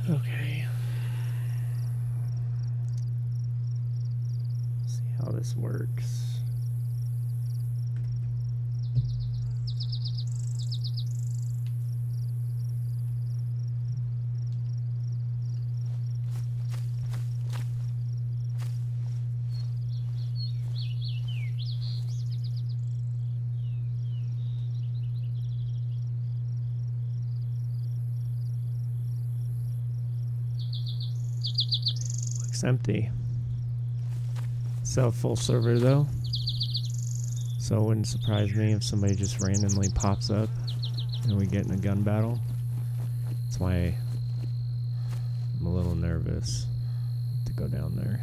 Okay. See how this works. Looks empty. Still a full server though, so it wouldn't surprise me if somebody just randomly pops up and we get in a gun battle. That's why I'm a little nervous to go down there.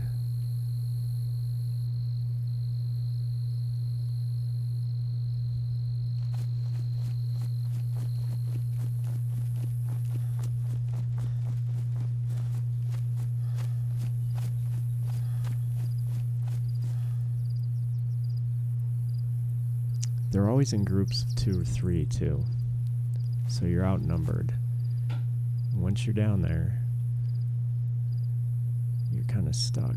They're always in groups of 2 or 3 too, so you're outnumbered. Once you're down there, you're kind of stuck.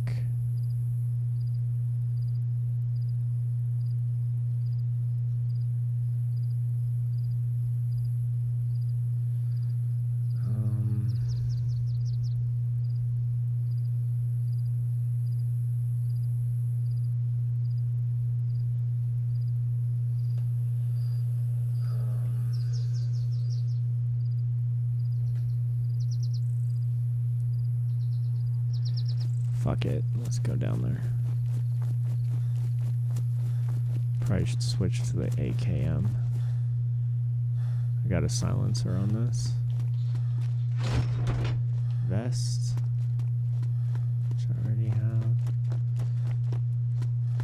Fuck it, let's go down there. Probably should switch to the AKM. I got a silencer on this. Vest, which I already have.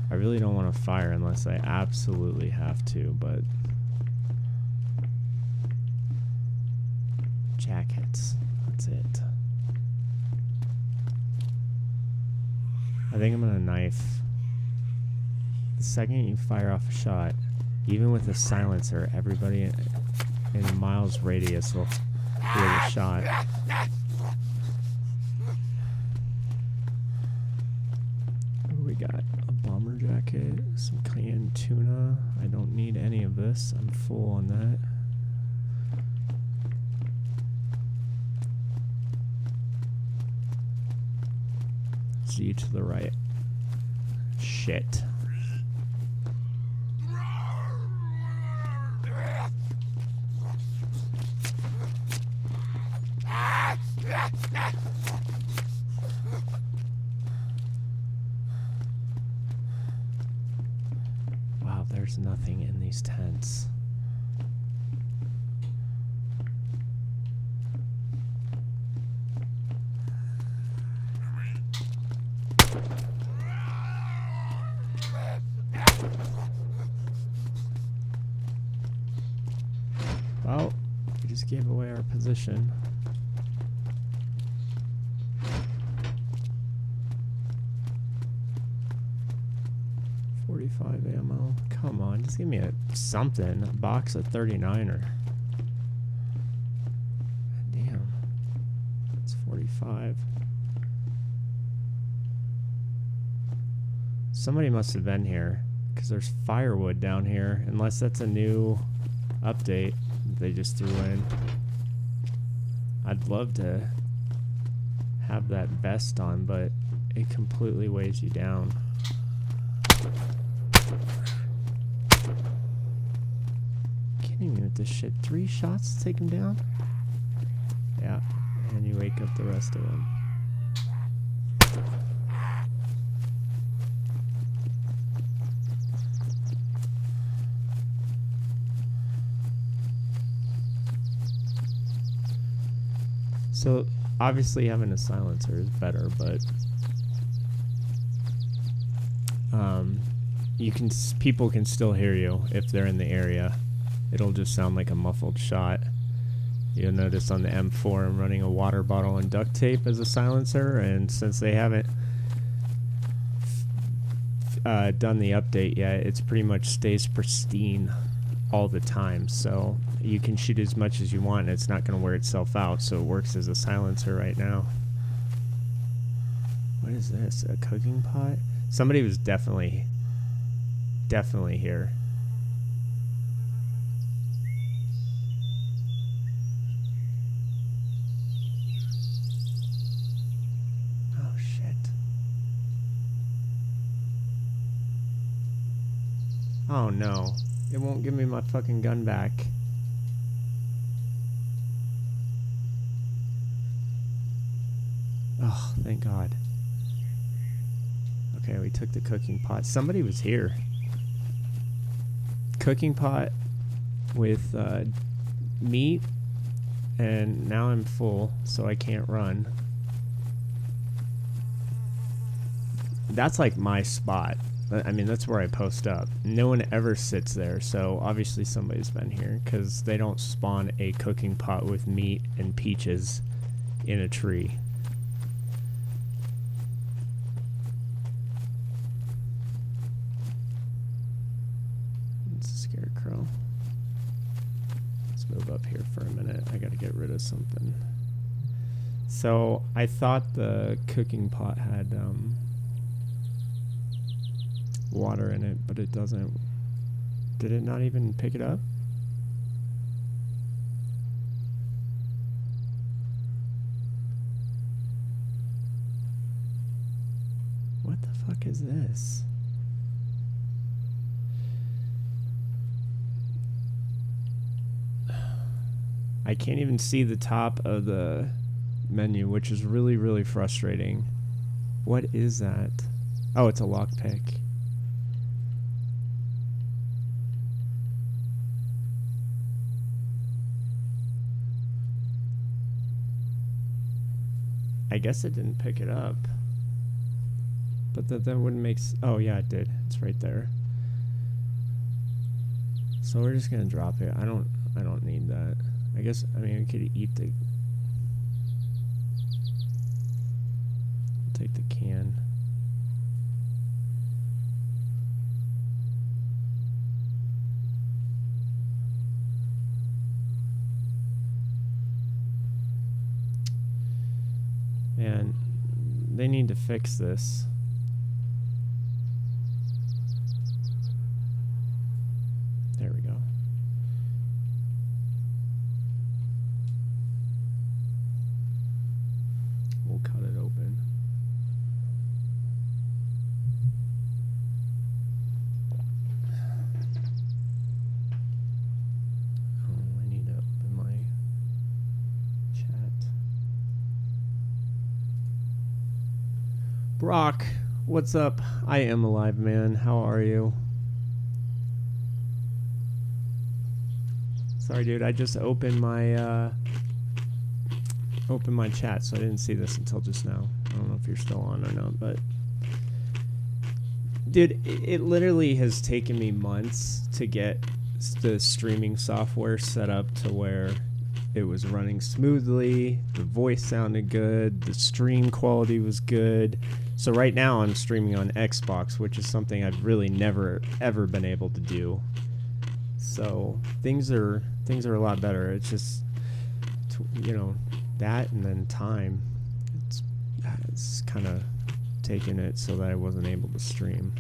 I really don't want to fire unless I absolutely have to, but jackets, that's it. I think I'm gonna knife. The second you fire off a shot, even with a silencer, everybody in a mile's radius will hear the shot. What do we got? A bomber jacket, some canned tuna. I don't need any of this. I'm full on that. Z to the right. Shit. Wow, there's nothing in these tents. Well, we just gave away our position. .45 ammo. Come on, just give me something. A box of 39er. Damn. It's 45. Somebody must have been here, because there's firewood down here, unless that's a new update they just threw in. I'd love to have that vest on, but it completely weighs you down. Kidding me with this shit. 3 shots to take him down? Yeah, and you wake up the rest of them. So obviously having a silencer is better, but people can still hear you if they're in the area. It'll just sound like a muffled shot. You'll notice on the M4 I'm running a water bottle and duct tape as a silencer, and since they haven't done the update yet, it's pretty much stays pristine all the time, so you can shoot as much as you want and it's not going to wear itself out, so it works as a silencer right now. What is this? A cooking pot? Somebody was definitely here. Oh shit. Oh no. It won't give me my fucking gun back. Oh, thank God. Okay, we took the cooking pot. Somebody was here. Cooking pot with meat, and now I'm full, so I can't run. That's like my spot. I mean, that's where I post up. No one ever sits there, so obviously somebody's been here, because they don't spawn a cooking pot with meat and peaches in a tree. It's a scarecrow. Let's move up here for a minute. I gotta get rid of something. So, I thought the cooking pot had, water in it, but it doesn't. Did it not even pick it up? What the fuck is this? I can't even see the top of the menu, which is really, really frustrating. What is that? Oh, it's a lockpick. I guess it didn't pick it up. But that wouldn't make oh yeah, it did. It's right there. So we're just gonna drop it. I don't need that. I guess, I mean, we could eat the... Take the can. Man, they need to fix this. There we go. We'll cut it open. Oh, I need to open my chat. Brock, what's up? I am alive, man. How are you? Sorry, dude. I just opened my chat, so I didn't see this until just now. I don't know if you're still on or not, but dude, it literally has taken me months to get the streaming software set up to where it was running smoothly, the voice sounded good, the stream quality was good. So right now I'm streaming on Xbox, which is something I've really never ever been able to do. So things are a lot better. It's just, you know, that and then time. It's kind of taking it so that I wasn't able to stream.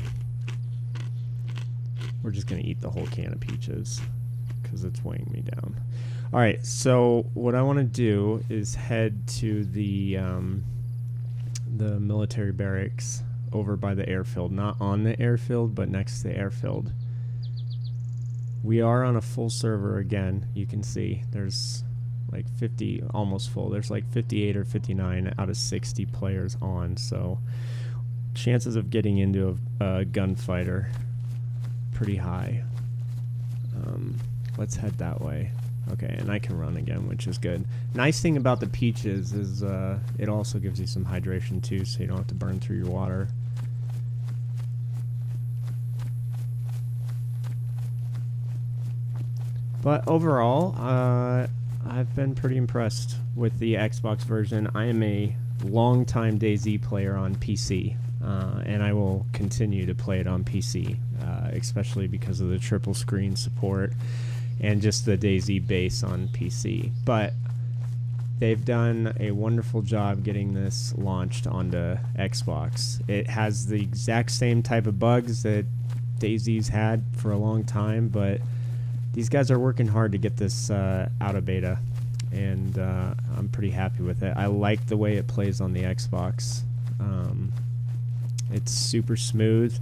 We're just gonna eat the whole can of peaches because it's weighing me down. All right, so what I want to do is head to the military barracks over by the airfield, not on the airfield, but next to the airfield. We are on a full server again. You can see there's like 50, almost full. There's like 58 or 59 out of 60 players on, so chances of getting into a gunfight are pretty high. Let's head that way. Okay, and I can run again, which is good. Nice thing about the peaches is it also gives you some hydration too, so you don't have to burn through your water. But overall, I've been pretty impressed with the Xbox version. I am a long-time Dayz player on PC. and I will continue to play it on PC, especially because of the triple screen support and just the Dayz base on PC. But they've done a wonderful job getting this launched onto Xbox. It has the exact same type of bugs that Dayz's had for a long time, but these guys are working hard to get this out of beta, and I'm pretty happy with it. I like the way it plays on the Xbox. It's super smooth.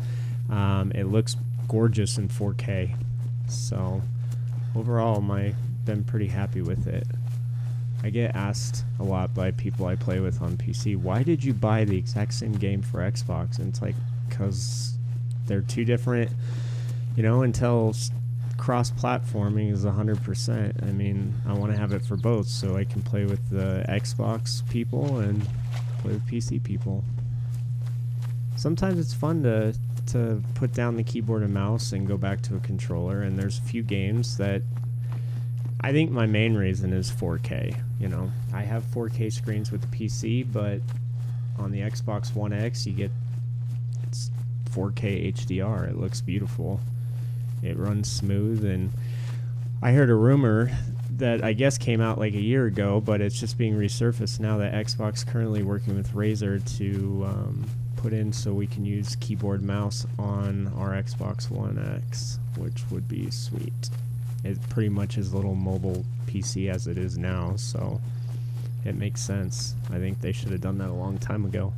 It looks gorgeous in 4K. So overall, I've been pretty happy with it. I get asked a lot by people I play with on PC, why did you buy the exact same game for Xbox? And it's like, because they're two different, until cross-platforming is 100%. I mean, I want to have it for both, so I can play with the Xbox people and play with PC people. Sometimes it's fun to put down the keyboard and mouse and go back to a controller, and there's a few games that I think my main reason is 4K. I have 4K screens with the PC, but on the Xbox One X, it's 4K HDR. It looks beautiful. It runs smooth, and I heard a rumor that I guess came out like a year ago, but it's just being resurfaced now that Xbox currently working with Razer to put in so we can use keyboard mouse on our Xbox One X, which would be sweet. It pretty much is a little mobile PC as it is now, so it makes sense. I think they should have done that a long time ago.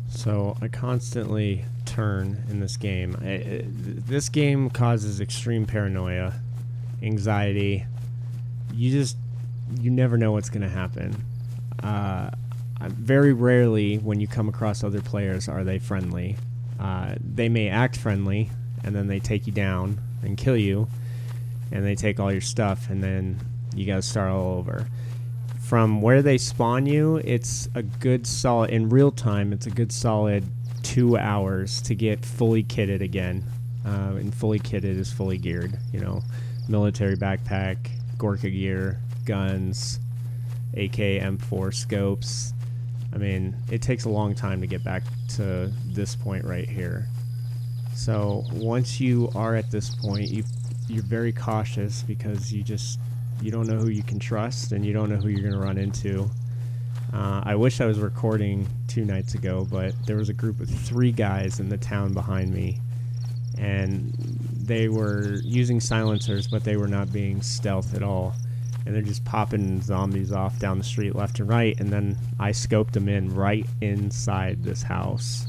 So I constantly turn in this game. This game causes extreme paranoia, anxiety. You never know what's going to happen. Very rarely when you come across other players are they friendly. They may act friendly, and then they take you down and kill you, and they take all your stuff, and then you got to start all over. From where they spawn you, it's a good solid, in real time, it's a good solid 2 hours to get fully kitted again. And fully kitted is fully geared, military backpack, Gorka gear, guns, AK M4 scopes. I mean, it takes a long time to get back to this point right here. So once you are at this point, you're very cautious because you don't know who you can trust, and you don't know who you're going to run into. I wish I was recording 2 nights ago, but there was a group of 3 guys in the town behind me, and they were using silencers, but they were not being stealth at all. And they're just popping zombies off down the street left and right, and then I scoped them in right inside this house.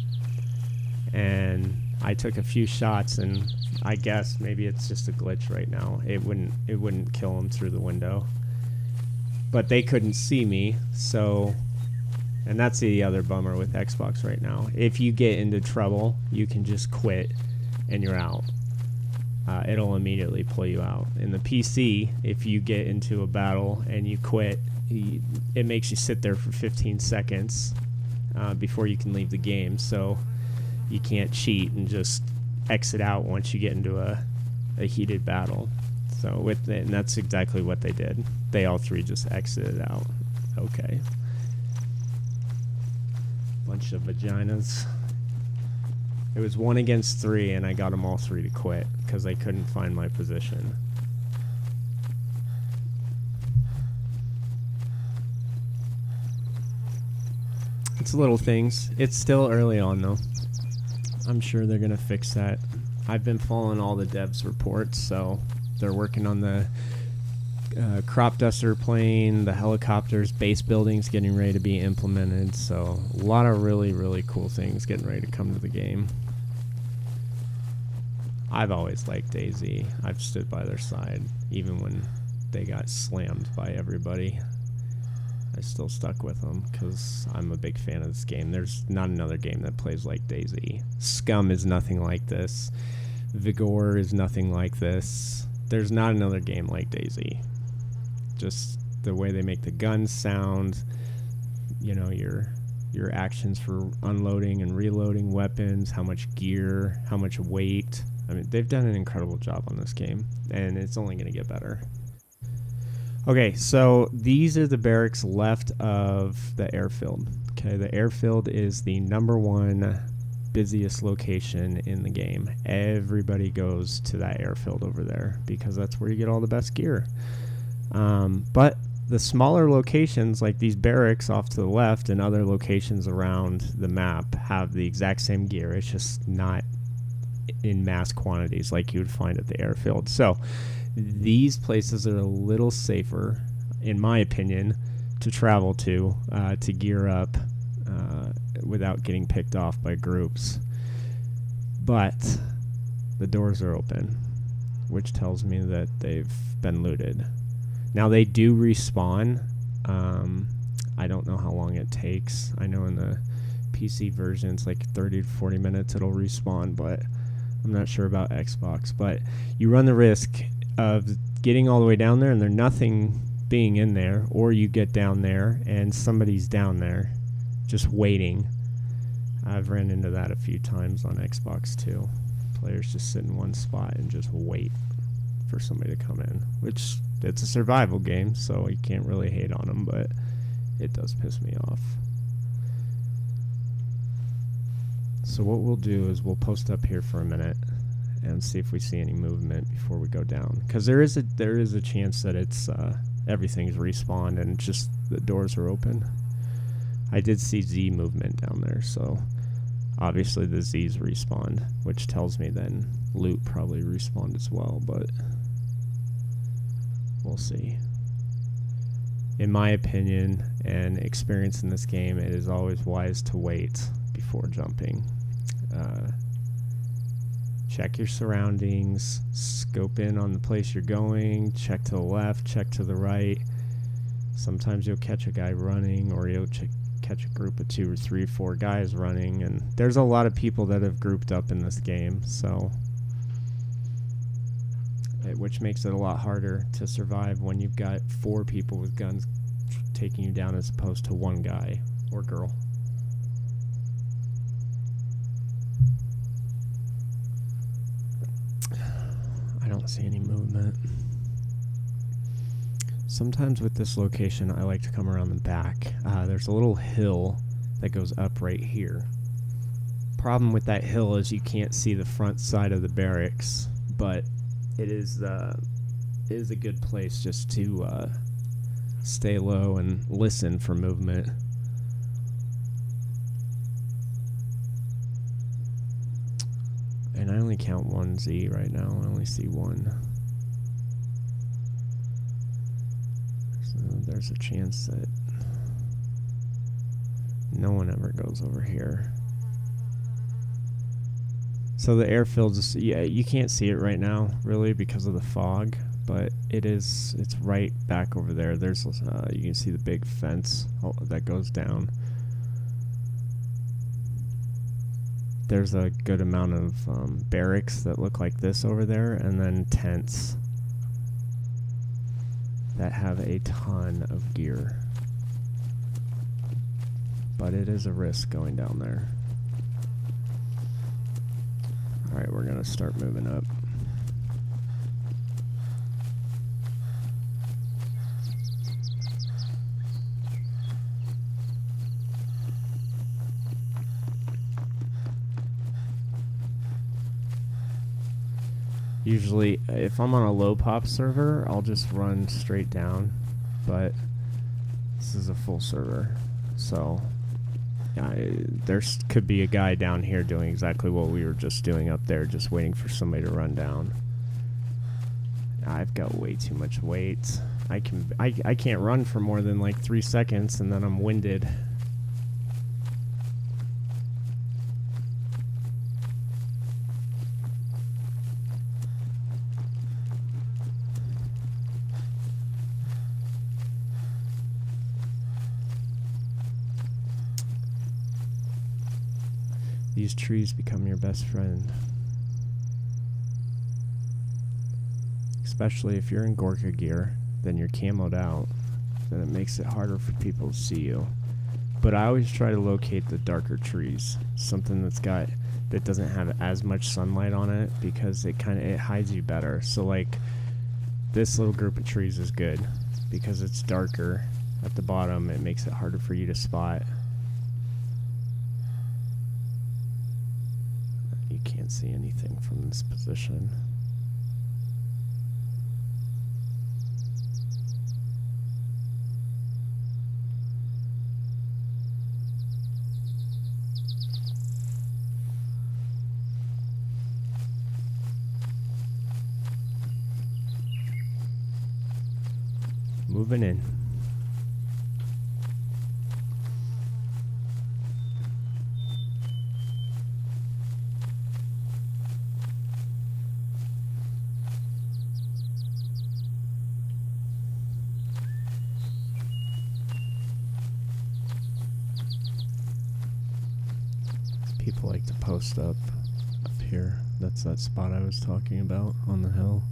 And I took a few shots, and I guess maybe it's just a glitch right now. It wouldn't kill them through the window. But they couldn't see me, so... And that's the other bummer with Xbox right now. If you get into trouble, you can just quit, and you're out. It'll immediately pull you out. In the PC, if you get into a battle and you quit, it makes you sit there for 15 seconds before you can leave the game. So you can't cheat and just exit out once you get into a heated battle. So and that's exactly what they did. They all 3 just exited out. Okay. Bunch of vaginas. It was 1 against 3, and I got them all 3 to quit because they couldn't find my position. It's little things. It's still early on, though. I'm sure they're going to fix that. I've been following all the devs' reports, so they're working on the crop duster plane, the helicopters, base buildings getting ready to be implemented. So a lot of really, really cool things getting ready to come to the game. I've always liked Dayz. I've stood by their side, even when they got slammed by everybody. I still stuck with them because I'm a big fan of this game. There's not another game that plays like Dayz. Scum is nothing like this. Vigor is nothing like this. There's not another game like Dayz. Just the way they make the guns sound, you know, your actions for unloading and reloading weapons, how much gear, how much weight. I mean, they've done an incredible job on this game, and it's only going to get better. Okay, so these are the barracks left of the airfield. Okay, the airfield is the #1 busiest location in the game. Everybody goes to that airfield over there because that's where you get all the best gear. But the smaller locations, like these barracks off to the left and other locations around the map, have the exact same gear. It's just not in mass quantities like you would find at the airfield. So these places are a little safer, in my opinion, to travel to gear up without getting picked off by groups. But the doors are open, which tells me that they've been looted. Now they do respawn. I don't know how long it takes. I know in the PC version it's like 30 to 40 minutes it'll respawn, but I'm not sure about Xbox. But you run the risk of getting all the way down there and there nothing being in there, or you get down there and somebody's down there just waiting. I've ran into that a few times on Xbox too. Players just sit in one spot and just wait for somebody to come in, which it's a survival game, so you can't really hate on them, but it does piss me off. So what we'll do is we'll post up here for a minute and see if we see any movement before we go down, because there is a chance that it's everything's respawned and just the doors are open. I did see Z movement down there, so obviously the Z's respawned, which tells me then loot probably respawned as well, but we'll see. In my opinion and experience in this game, it is always wise to wait before jumping. Check your surroundings, scope in on the place you're going, check to the left, check to the right. Sometimes you'll catch a guy running, or you'll catch a group of 2 or 3 or 4 guys running, and there's a lot of people that have grouped up in this game, so which makes it a lot harder to survive when you've got 4 people with guns taking you down as opposed to 1 guy or girl. I don't see any movement. Sometimes with this location, I like to come around the back. There's a little hill that goes up right here. Problem with that hill is you can't see the front side of the barracks, but it is a good place just to stay low and listen for movement. And I only count 1 Z right now. I only see 1. So there's a chance that no one ever goes over here. So the airfield's, yeah, you can't see it right now, really, because of the fog, but it's right back over there. There's, you can see the big fence that goes down. There's a good amount of barracks that look like this over there, and then tents that have a ton of gear. But it is a risk going down there. Alright, we're going to start moving up. Usually, if I'm on a low pop server, I'll just run straight down, but this is a full server, so there could be a guy down here doing exactly what we were just doing up there, just waiting for somebody to run down. I've got way too much weight. I can't run for more than like 3 seconds, and then I'm winded. These trees become your best friend. Especially if you're in Gorka gear, then you're camoed out, then it makes it harder for people to see you. But I always try to locate the darker trees, something that doesn't have as much sunlight on it, because it hides you better. So like this little group of trees is good. because it's darker at the bottom, it makes it harder for you to spot. You can't see anything from this position. Moving in. People like to post up here. That's that spot I was talking about on the hill.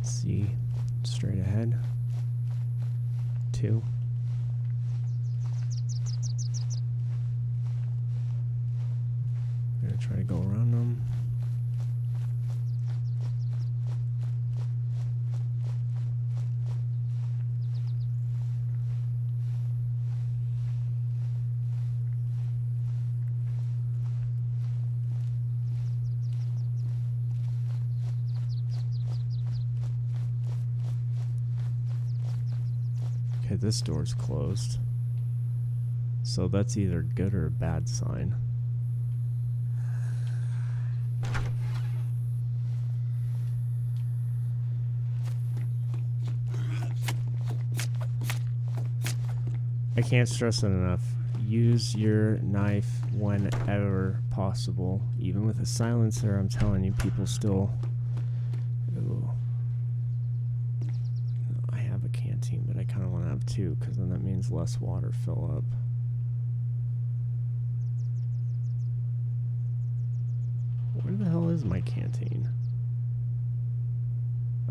See, straight ahead. 2. I'm gonna try to go around them. Okay, this door's closed. So that's either a good or a bad sign. I can't stress it enough. Use your knife whenever possible. Even with a silencer, I'm telling you, people still... Ooh. I have a canteen, but I kind of want to have 2, because then that means less water fill up. Where the hell is my canteen?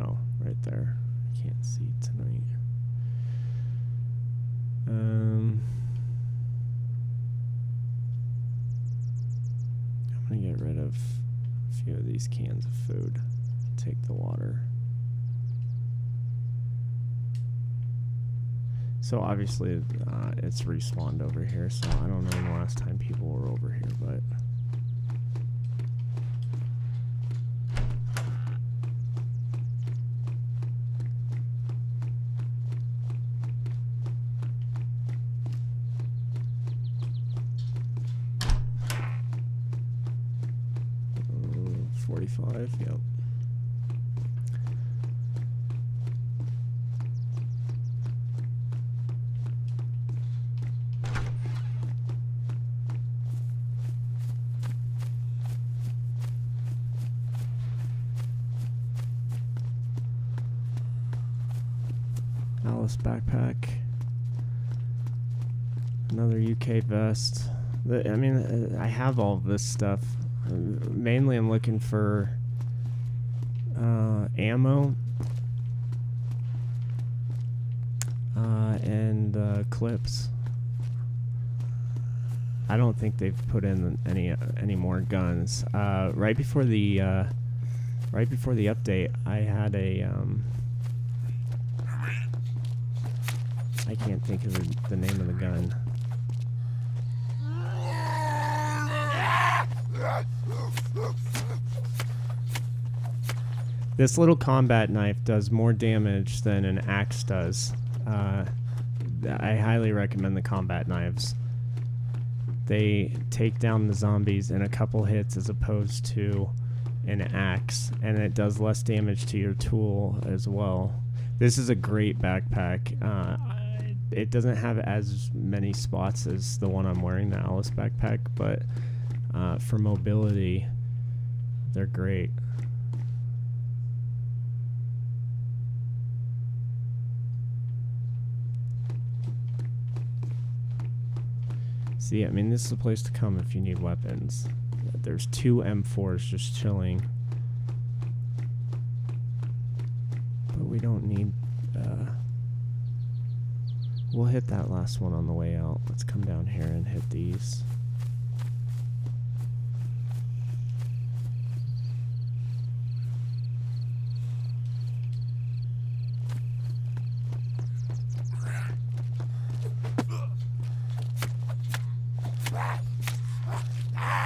Oh, right there. I can't see tonight. I'm gonna get rid of a few of these cans of food. Take the water. So obviously it's respawned over here, so I don't know the last time people were over here, but... Yep. Alice backpack. Another UK vest. I mean, I have all of this stuff. Mainly I'm looking for ammo and clips. I don't think they've put in any more guns. Right before the update, I had a I can't think of the name of the gun. This little combat knife does more damage than an axe does. I highly recommend the combat knives. They take down the zombies in a couple hits as opposed to an axe, and it does less damage to your tool as well. This is a great backpack. It doesn't have as many spots as the one I'm wearing, the Alice backpack, but for mobility, They're great. See, I mean, this is the place to come if you need weapons. There's 2 M4s just chilling. But we don't need... we'll hit that last one on the way out. Let's come down here and hit these.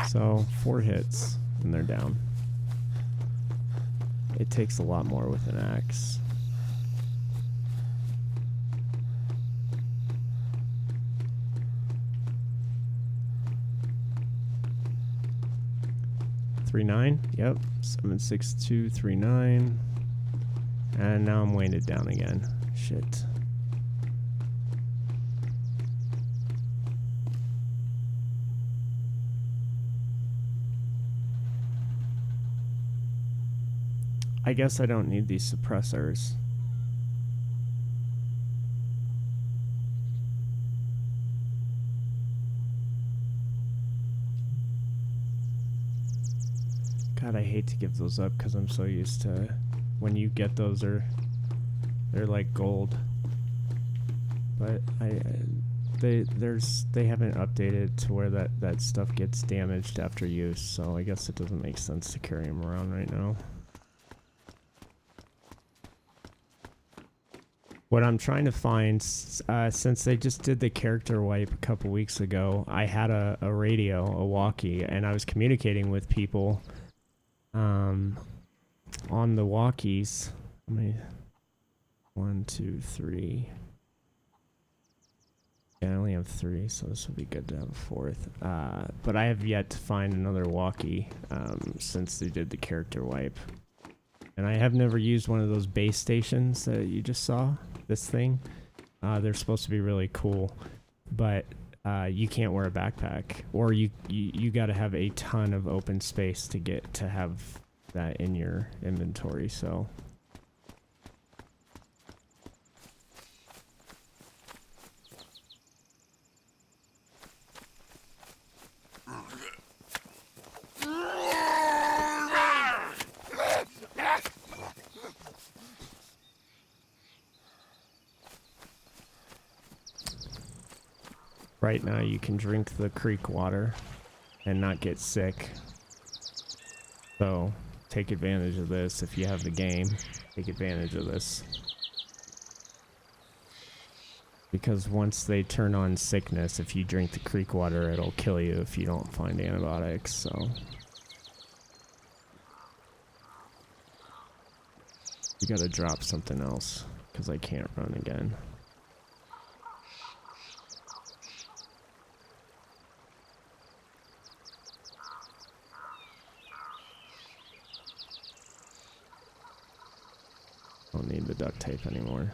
So 4 hits and they're down. It takes a lot more with an axe. .39, yep. 7.6239. And now I'm weighted down again. Shit. I guess I don't need these suppressors. God, I hate to give those up because I'm so used to when you get those, they're like gold. But they haven't updated to where that stuff gets damaged after use, so I guess it doesn't make sense to carry them around right now. What I'm trying to find, since they just did the character wipe a couple weeks ago, I had a radio, a walkie, and I was communicating with people on the walkies. How many? 1, 2, 3. Yeah, I only have 3, so this would be good to have a 4th. But I have yet to find another walkie since they did the character wipe. And I have never used one of those base stations that you just saw. This thing. They're supposed to be really cool, but you can't wear a backpack, or you got to have a ton of open space to get to have that in your inventory. So right now you can drink the creek water and not get sick. So take advantage of this if you have the game. Take advantage of this. Because once they turn on sickness, if you drink the creek water, it'll kill you if you don't find antibiotics, so. You gotta drop something else, because I can't run again. Don't need the duct tape anymore.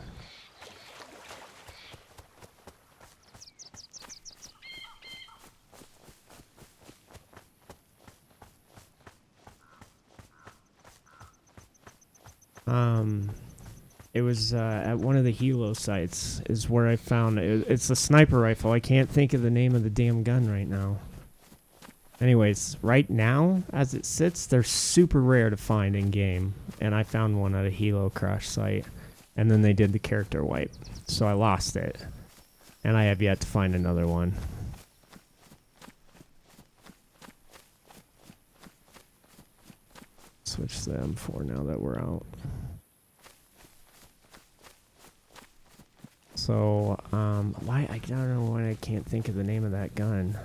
It was at one of the helo sites is where I found it. It's a sniper rifle. I can't think of the name of the damn gun right now. Anyways, right now, as it sits, they're super rare to find in game. And I found one at a helo crash site. And then they did the character wipe. So I lost it. And I have yet to find another one. Switch to the M4 now that we're out. So, why, I don't know why I can't think of the name of that gun.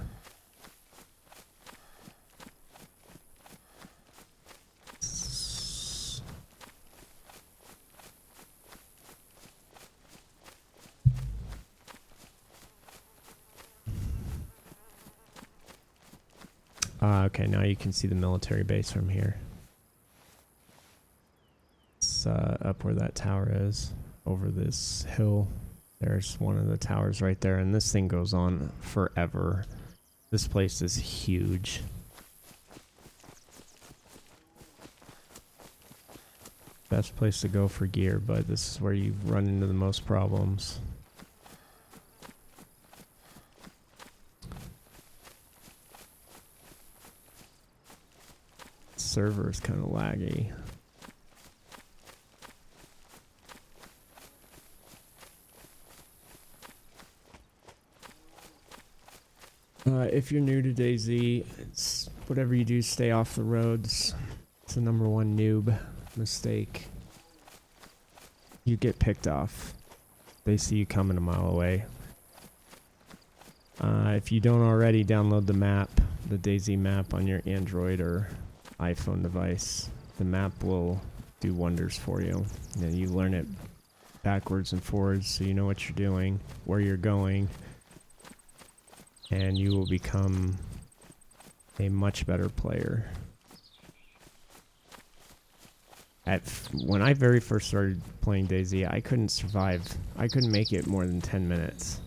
Okay, now you can see the military base from here. It's up where that tower is, over this hill. There's one of the towers right there, and this thing goes on forever. This place is huge. Best place to go for gear, but this is where you run into the most problems. Server is kind of laggy. If you're new to Dayz, it's whatever you do, stay off the roads. It's the #1 noob mistake. You get picked off. They see you coming a mile away. If you don't already, download the map, the Dayz map on your Android or iPhone device. The map will do wonders for you. And you learn it backwards and forwards so you know what you're doing, where you're going, and you will become a much better player. When I very first started playing Dayz, I couldn't survive. I couldn't make it more than 10 minutes.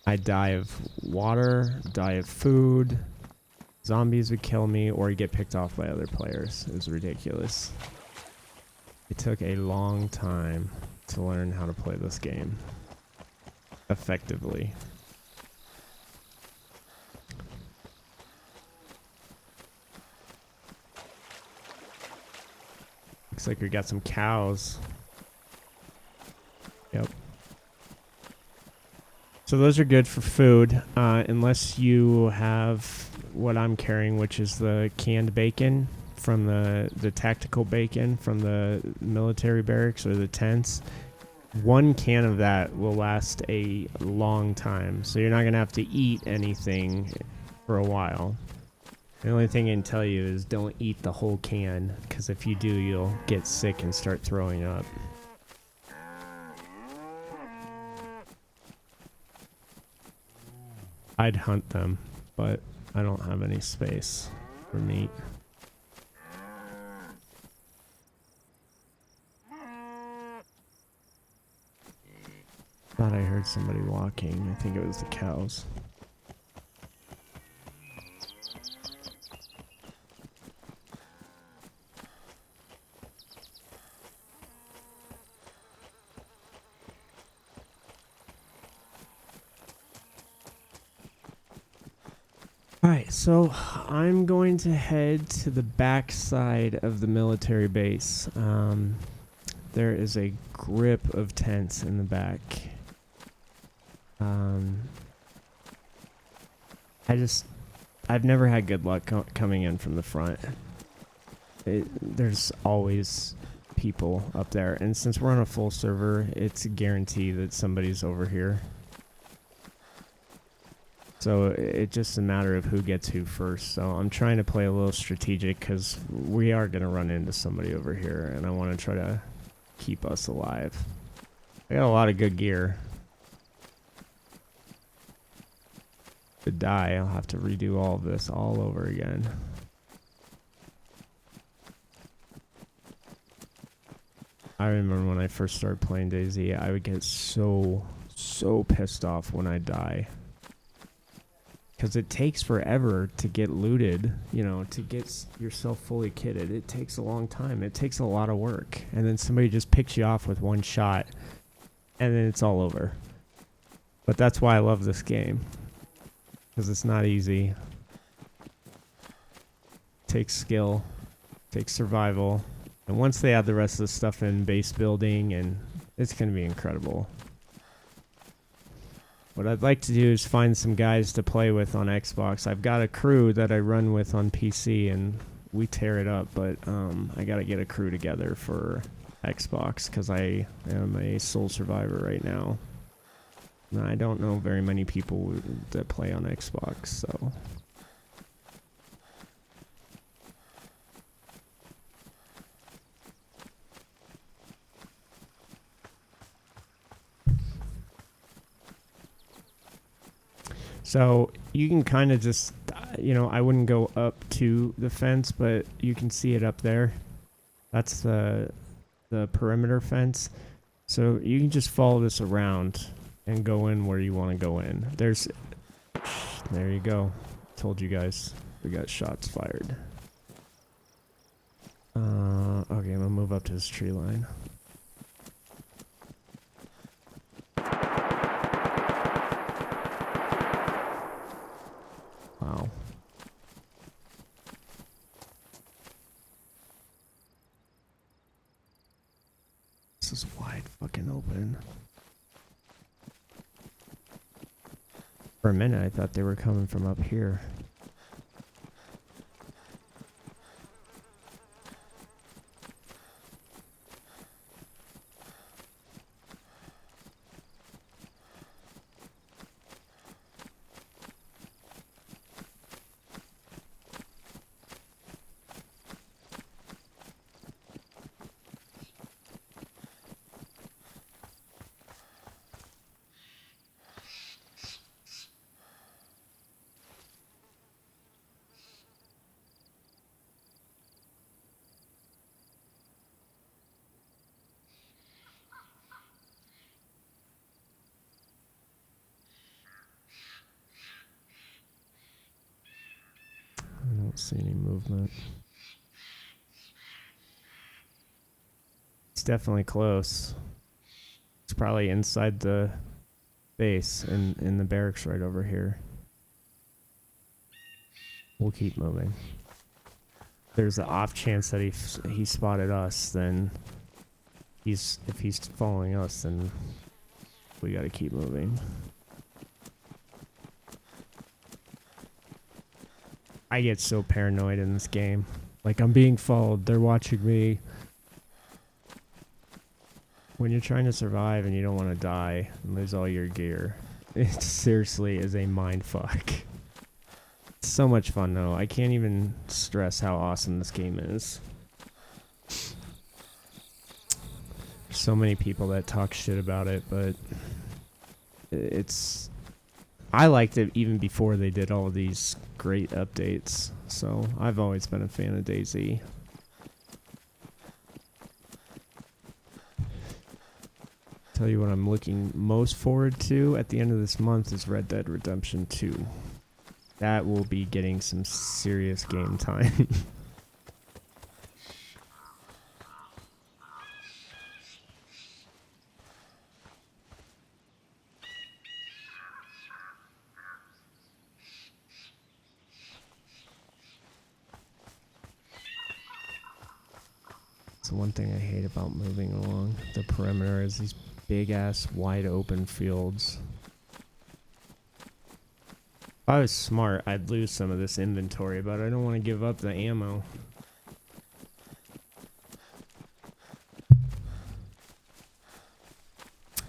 I'd die of water, die of food, zombies would kill me, or I'd get picked off by other players. It was ridiculous. It took a long time to learn how to play this game effectively. Looks like we got some cows. Yep. So those are good for food, unless you have what I'm carrying, which is the canned bacon from the tactical bacon from the military barracks or the tents. One can of that will last a long time, so you're not going to have to eat anything for a while. The only thing I can tell you is don't eat the whole can, because if you do, you'll get sick and start throwing up. I'd hunt them, but I don't have any space for meat. Thought I heard somebody walking. I think it was the cows. Alright, so I'm going to head to the back side of the military base. There is a grip of tents in the back. I've never had good luck coming in from the front. There's always people up there, and since we're on a full server, it's a guarantee that somebody's over here. So it's just a matter of who gets who first. So I'm trying to play a little strategic because we are going to run into somebody over here, and I want to try to keep us alive. I got a lot of good gear. To die, I'll have to redo all of this all over again. I remember when I first started playing Dayz, I would get so pissed off when I die. Because it takes forever to get looted, you know, to get yourself fully kitted. It takes a long time. It takes a lot of work. And then somebody just picks you off with one shot, and then it's all over. But that's why I love this game. Because it's not easy. It takes skill. It takes survival. And once they add the rest of the stuff in, base building, and it's going to be incredible. What I'd like to do is find some guys to play with on Xbox. I've got a crew that I run with on PC, and we tear it up, but I got to get a crew together for Xbox because I am a sole survivor right now. And I don't know very many people that play on Xbox, so... So you can kind of just, you know, I wouldn't go up to the fence, but you can see it up there. That's the perimeter fence. So you can just follow this around and go in where you want to go in. There you go. Told you guys we got shots fired. Okay, I'm gonna move up to this tree line. Wow. This is wide fucking open. For a minute, I thought they were coming from up here. I don't see any movement. It's definitely close. It's probably inside the base in the barracks right over here. We'll keep moving. There's the off chance that he spotted us, then if he's following us, then we gotta keep moving. I get so paranoid in this game. Like, I'm being followed, they're watching me. When you're trying to survive and you don't want to die and lose all your gear, it seriously is a mind fuck. It's so much fun though. I can't even stress how awesome this game is. There's so many people that talk shit about it, but I liked it even before they did all of these great updates. So I've always been a fan of Dayz. Tell you what I'm looking most forward to at the end of this month is Red Dead Redemption 2. That will be getting some serious game time. So one thing I hate about moving along the perimeter is these big ass wide open fields. If I was smart, I'd lose some of this inventory, but I don't want to give up the ammo.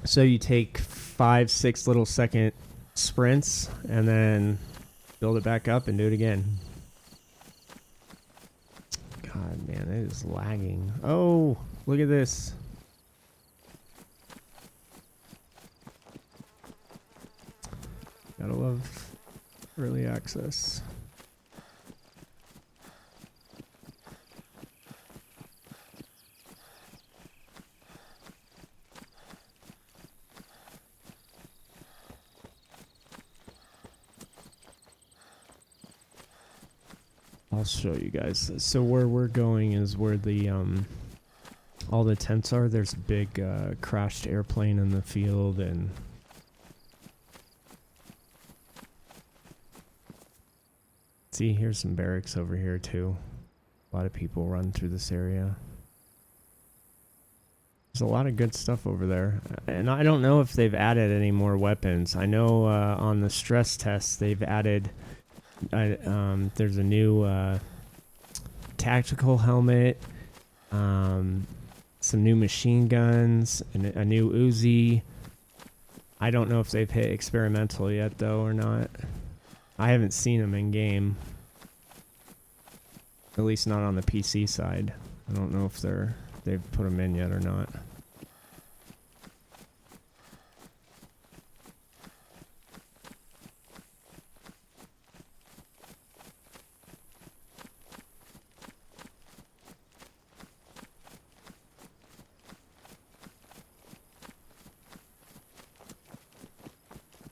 So you take 5-6 little second sprints and then build it back up and do it again. God, man, it is lagging. Oh, look at this. Gotta love early access. I'll show you guys. So where we're going is where the all the tents are. There's a big crashed airplane in the field, and see, here's some barracks over here too. A lot of people run through this area. There's a lot of good stuff over there, and I don't know if they've added any more weapons. I know on the stress tests they've added there's a new tactical helmet, some new machine guns, and a new Uzi. I don't know if they've hit experimental yet though or not. I haven't seen them in game, at least not on the PC side. I don't know if they've put them in yet or not.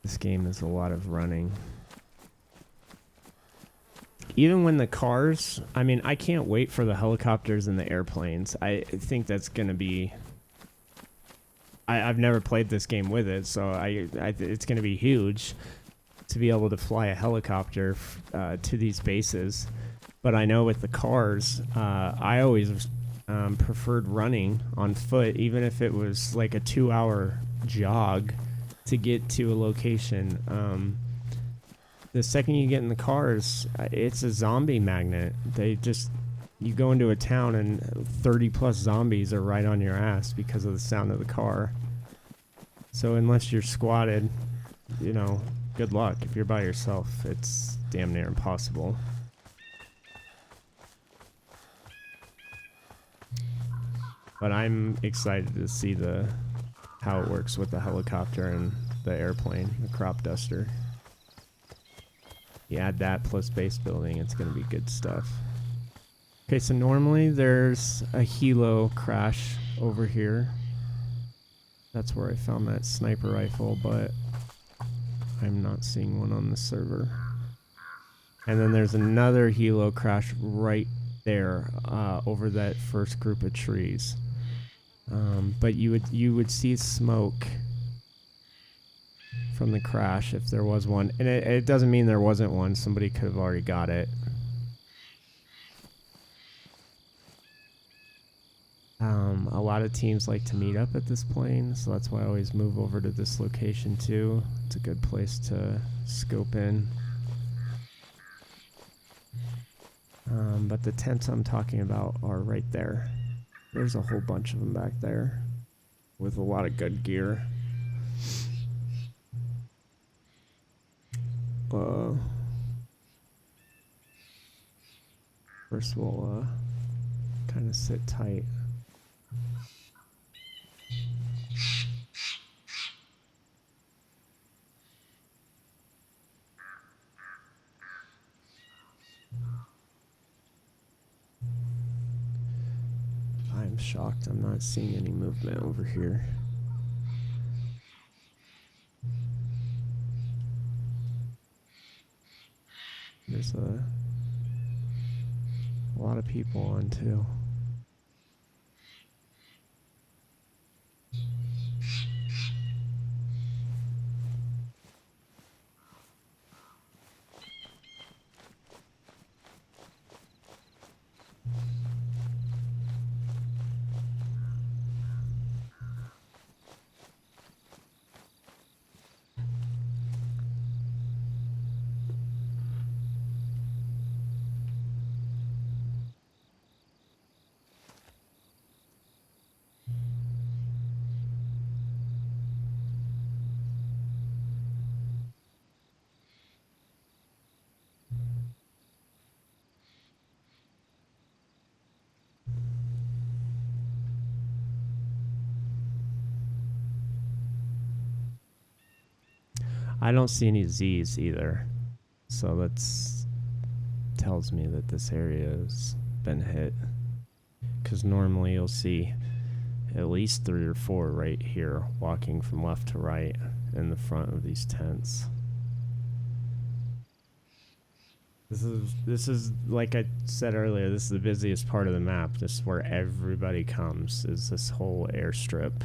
This game is a lot of running. even when the cars, I mean, I can't wait for the helicopters and the airplanes. I think that's going to be... I've never played this game with it, so it's going to be huge to be able to fly a helicopter to these bases. But I know with the cars, I always preferred running on foot, even if it was like a 2-hour jog to get to a location. The second you get in the cars, it's a zombie magnet. You go into a town and 30 plus zombies are right on your ass because of the sound of the car. So unless you're squatted, you know, good luck. If you're by yourself, it's damn near impossible. But I'm excited to see how it works with the helicopter and the airplane, the crop duster. You add that plus base building, it's going to be good stuff. Okay, so normally there's a helo crash over here. That's where I found that sniper rifle, but I'm not seeing one on the server. And then there's another helo crash right there, over that first group of trees. But you would see smoke from the crash if there was one, and it doesn't mean there wasn't one. Somebody could have already got it. A lot of teams like to meet up at this plane, so that's why I always move over to this location too. It's a good place to scope in. But the tents I'm talking about are right there. There's a whole bunch of them back there with a lot of good gear. First we'll kind of sit tight. I'm shocked I'm not seeing any movement over here. There's a lot of people on too. I don't see any Z's either, so that's tells me that this area has been hit, because normally you'll see at least 3 or 4 right here walking from left to right in the front of these tents. This is like I said earlier, this is the busiest part of the map. This is where everybody comes, is this whole airstrip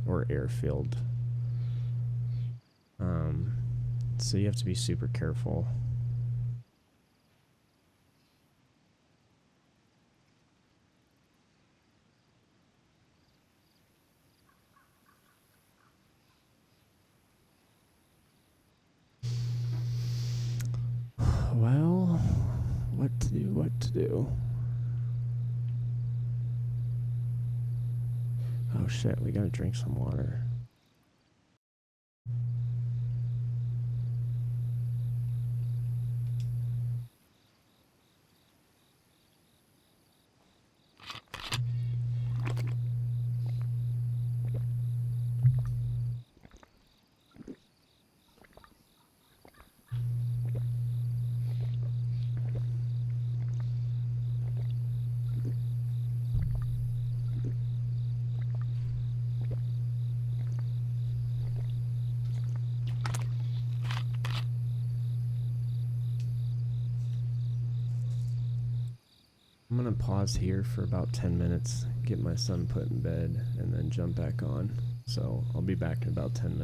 or airfield. So you have to be super careful. Well, what to do? Oh shit, we gotta drink some water. I'm gonna pause here for about 10 minutes, get my son put in bed, and then jump back on. So I'll be back in about 10 minutes.